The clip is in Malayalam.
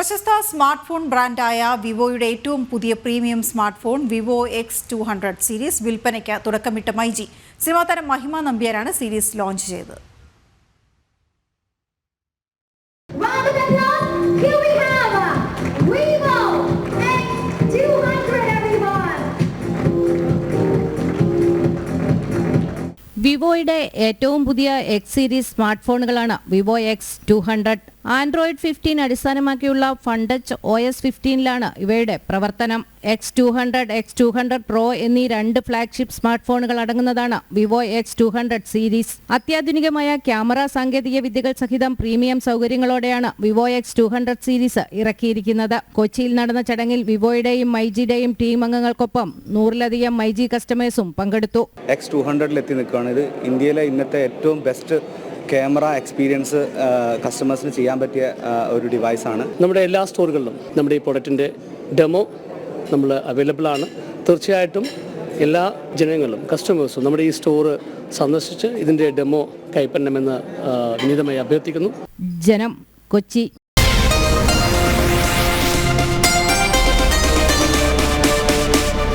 പ്രശസ്ത സ്മാർട്ട് ഫോൺ ബ്രാൻഡായ വിവോയുടെ ഏറ്റവും പുതിയ premium smart phone Vivo X200 series വിൽപ്പനയ്ക്ക് തുടക്കമിട്ട മൈജി. സിനിമാ താരം മഹിമ നമ്പ്യാരാണ് സീരീസ് ലോഞ്ച് ചെയ്തത്. വിവോയുടെ ഏറ്റവും പുതിയ എക്സ് സീരീസ് സ്മാർട്ട് ഫോണുകളാണ് വിവോ X200. ആൻഡ്രോയിഡ് 15 അടിസ്ഥാനമാക്കിയുള്ള ഫണ്ടച്ച് OS 15ലാണ് ഇവയുടെ പ്രവർത്തനം. X200 Pro എന്നീ രണ്ട് ഫ്ലാഗ്ഷിപ്പ് സ്മാർട്ട് ഫോണുകൾ അടങ്ങുന്നതാണ് വിവോ X200 സീരീസ്. അത്യാധുനികമായ ക്യാമറ സാങ്കേതിക വിദ്യകൾ സഹിതം പ്രീമിയം സൗകര്യങ്ങളോടെയാണ് വിവോ X200 സീരീസ് ഇറക്കിയിരിക്കുന്നത്. കൊച്ചിയിൽ നടന്ന ചടങ്ങിൽ വിവോയുടെയും മൈജിയുടെയും ടീം അംഗങ്ങൾക്കൊപ്പം 100-ലധികം മൈജി കസ്റ്റമേഴ്സും പങ്കെടുത്തു. X200 എത്തി നിൽക്കുകയാണ്. ഇത് ഇന്ത്യയിലെ ഇന്നത്തെ ഏറ്റവും ബെസ്റ്റ് ക്യാമറ എക്സ്പീരിയൻസ് കസ്റ്റമേഴ്സിന് ചെയ്യാൻ പറ്റിയ ഒരു ഡിവൈസാണ്. നമ്മുടെ എല്ലാ സ്റ്റോറുകളിലും നമ്മുടെ ഈ പ്രൊഡക്റ്റിൻ്റെ ഡെമോ നമ്മൾ അവൈലബിൾ ആണ്. തീർച്ചയായിട്ടും എല്ലാ ജനങ്ങളും കസ്റ്റമേഴ്സും നമ്മുടെ ഈ സ്റ്റോർ സന്ദർശിച്ച് ഇതിൻ്റെ ഡെമോ കൈപ്പറ്റണമെന്ന് വിനീതമായി അഭ്യർത്ഥിക്കുന്നു. ജനം, കൊച്ചി.